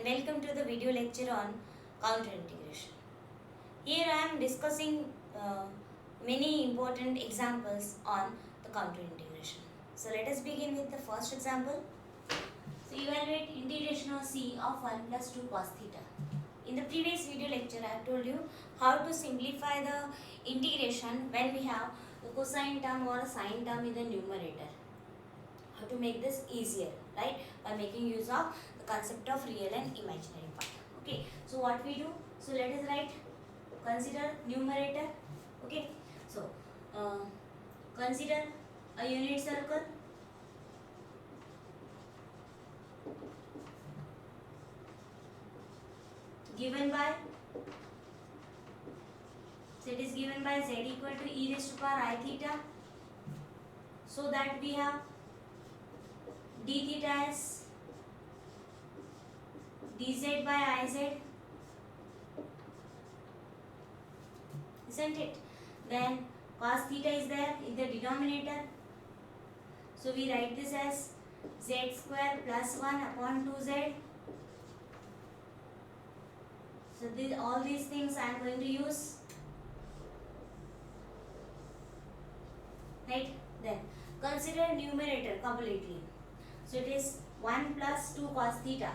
welcome to the video lecture on counter integration. Here I am discussing many important examples on the counter integration. So let us begin with the first example. So evaluate integration of c of 1 plus 2 cos theta. In the previous video lecture I have told you how to simplify the integration when we have the cosine term or a sine term in the numerator. How to make this easier, right? By making use of the concept of real and imaginary part. Okay, so what we do? So let us write, consider numerator. Okay, so consider a unit circle. Given by, so it is given by z equal to e raised to power I theta. So that we have d theta as dz by iz, isn't it? Then cos theta is there in the denominator. So we write this as z square plus 1 upon 2z. So all these things I am going to use. Right? Then consider numerator completely. So it is 1 plus 2 cos theta.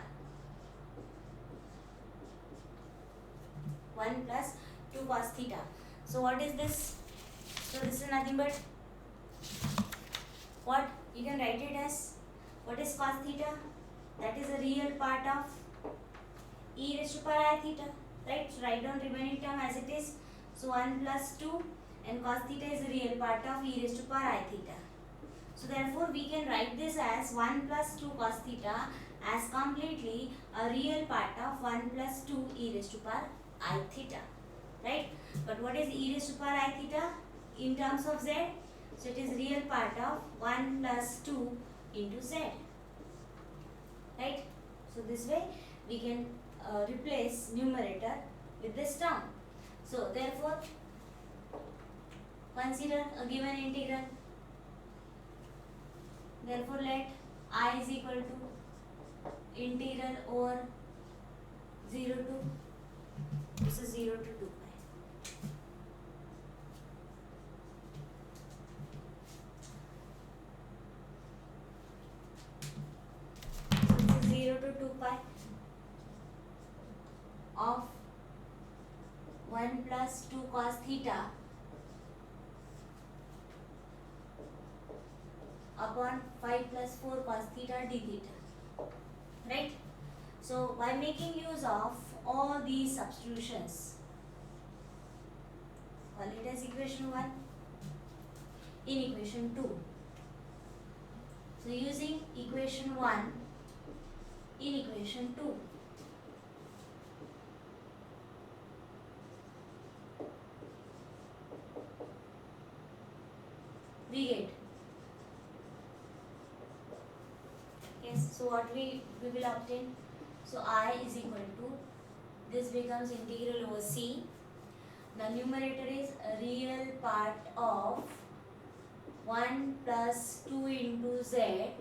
1 plus 2 cos theta. So what is this? So this is nothing but what? You can write it as, what is cos theta? That is a real part of e raised to power I theta. Right? So write down remaining term as it is. So 1 plus 2 and cos theta is a real part of e raised to power I theta. So therefore we can write this as 1 plus 2 cos theta as completely a real part of 1 plus 2 e raised to power I theta. Right? But what is e raised to power I theta in terms of z? So it is real part of 1 plus 2 into z. Right? So this way we can replace numerator with this term. So therefore consider a given integral. Therefore let I is equal to integral over 0 to, this is 0 to 2 pi. So this is 0 to 2 pi of 1 plus 2 cos theta upon 5 plus 4 cos theta d theta. Right? So by making use of all these substitutions, call it as equation 1 in equation 2. So using equation 1 in equation 2, we get, yes, so what we will obtain? So I is equal to, this becomes integral over c. The numerator is a real part of 1 plus 2 into z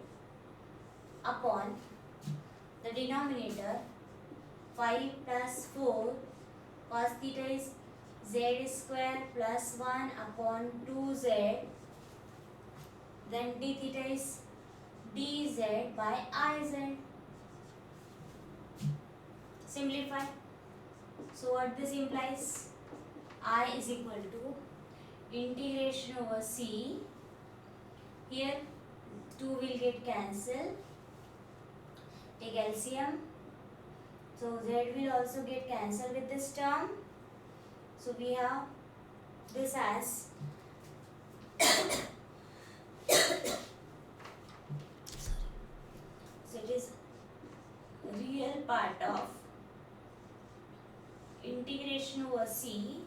upon the denominator 5 plus 4 cos theta is z square plus 1 upon 2z, then d theta is dz by iz. Simplify. So what this implies? I is equal to integration over c. Here 2 will get cancelled. Take LCM. So z will also get cancelled with this term. So we have this as so it is real part of integration over c.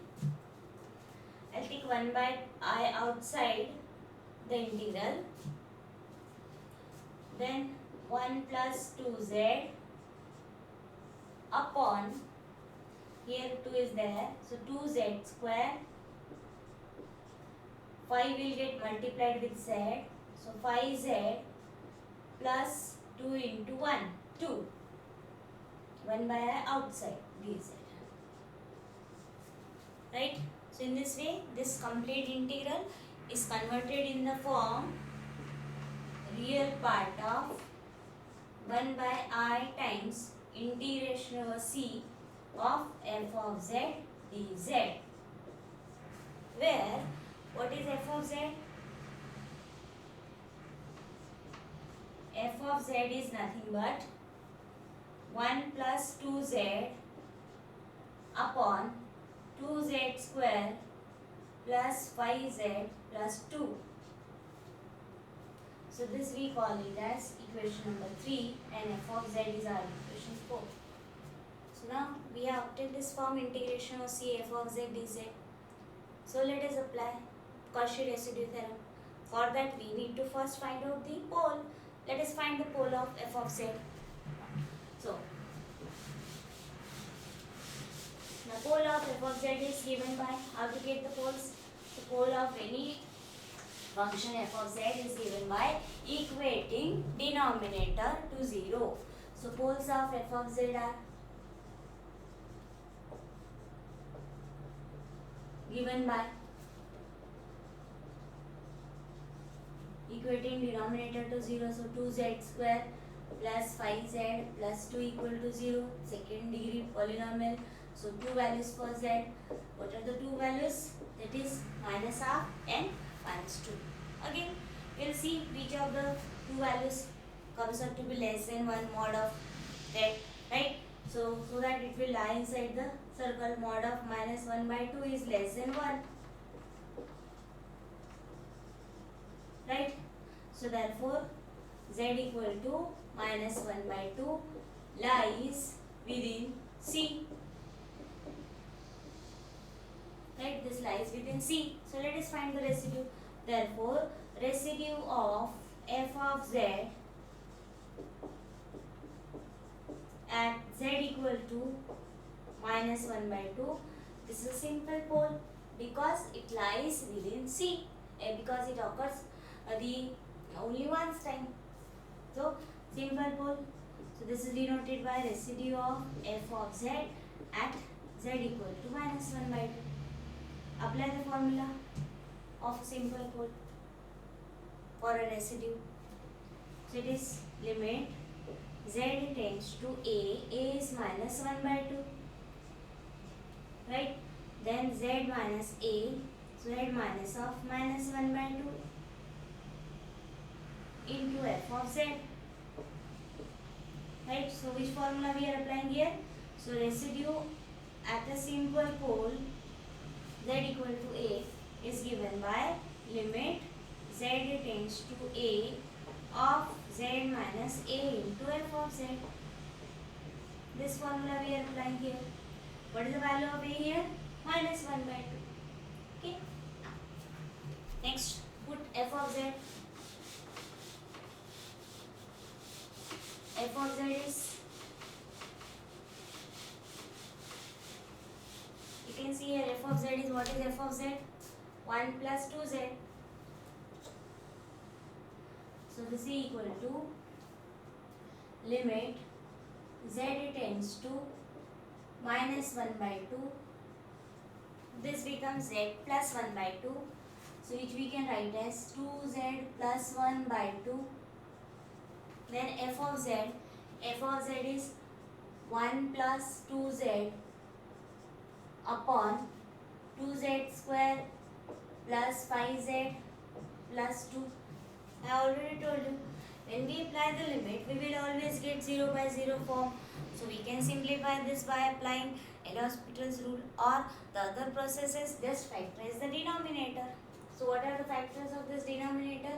I'll take 1 by I outside the integral. Then 1 plus 2z upon, here 2 is there, so 2z square. 5 will get multiplied with z, so 5z plus 2 into 1, 2. 1 by I outside dz. Right? So in this way, this complete integral is converted in the form real part of 1 by I times integration over c of f of z dz, where what is f of z? F of z is nothing but 1 plus 2z upon 2z square plus 5z plus 2. So this we call it as equation number 3, and f of z is our equation 4. So now we have obtained this form integration of c f of z dz. So let us apply Cauchy residue theorem. For that we need to first find out the pole. Let us find the pole of f of z. So the pole of f of z is given by, how to get the poles? The pole of any function f of z is given by equating denominator to 0. So poles of f of z are given by equating denominator to 0. So 2z square plus 5z plus 2 equal to 0. Second degree polynomial. So two values for z. What are the two values? That is minus half and minus 2. Again, we will see which of the two values comes out to be less than 1 mod of z, right? So that it will lie inside the circle. Mod of minus 1 by 2 is less than 1. Right? So therefore, z equal to minus 1 by 2 lies within C. Right? This lies within C. So let us find the residue. Therefore, residue of f of z at z equal to minus 1 by 2. This is a simple pole because it lies within C, because it occurs the only once time. So simple pole. So this is denoted by residue of f of z at z equal to minus 1 by 2. Apply the formula of simple pole for a residue. So it is limit z tends to a is minus 1 by 2. Right? Then z minus a, z minus of minus 1 by 2 into f of z. Right? So which formula we are applying here? So residue at a simple pole z equal to a is given by limit z tends to a of z minus a into f of z. This formula we are applying here. What is the value of a here? Minus 1 by 2. Okay. Next, put f of z. F of z is, you can see here f of z is, what is f of z? 1 plus 2z. So this is equal to limit z tends to minus 1 by 2. This becomes z plus 1 by 2. So which we can write as 2z plus 1 by 2. Then f of z is 1 plus 2z upon 2z square plus 5z plus 2. I already told you, when we apply the limit, we will always get 0 by 0 form. So we can simplify this by applying L'Hospital's rule, or the other process is just factorize the denominator. So what are the factors of this denominator?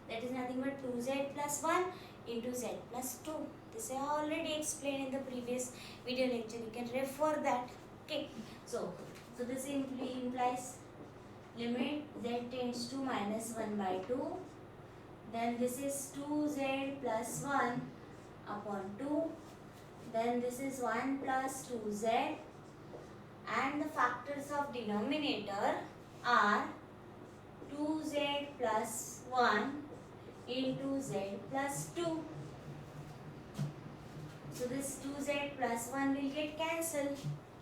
That is nothing but 2z plus 1 into z plus 2. This I already explained in the previous video lecture. You can refer that. Okay. So this simply implies limit z tends to minus 1 by 2. Then this is 2z plus 1 upon 2. Then this is 1 plus 2z. And the factors of denominator are 2z plus 1 into z plus 2. So this 2z plus 1 will get cancelled.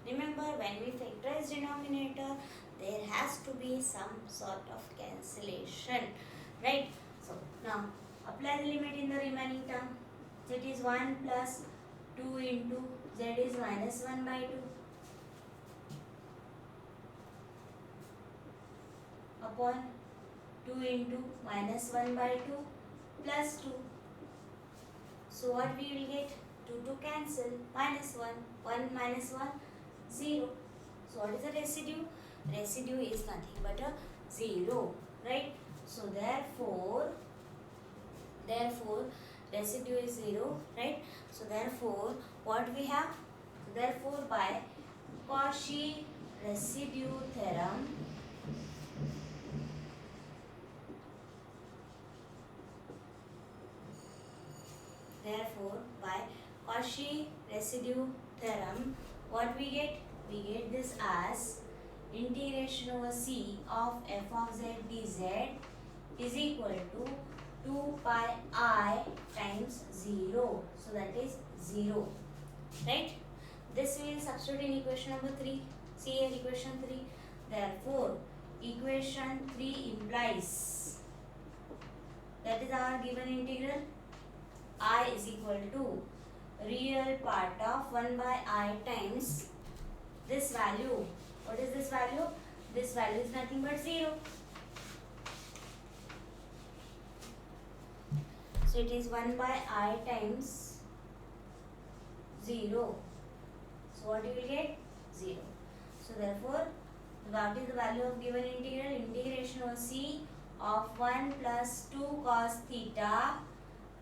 Remember, when we factorize denominator, there has to be some sort of cancellation, right? So now apply the limit in the remaining term. So it is 1 plus 2 into z is minus 1 by 2 upon 2 into minus 1 by 2 plus 2. So what we will get? 2 to cancel, minus 1, 1 minus 1, 0. So what is the residue? Residue is nothing but a 0, right? So therefore residue is 0, right? So therefore what we have? Therefore by Cauchy residue theorem, Cauchy residue theorem, what we get? We get this as integration over c of f of z dz is equal to 2 pi I times 0. So that is 0, right? This we will substitute in equation number 3. See here equation 3. Therefore, equation 3 implies, that is our given integral, I is equal to real part of 1 by I times this value. What is this value? This value is nothing but 0. So it is 1 by I times 0. So what you will get? 0. So therefore, what is the value of given integral? Integration over c of 1 plus 2 cos theta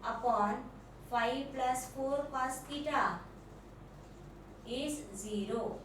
upon 5 plus 4 cos theta is 0.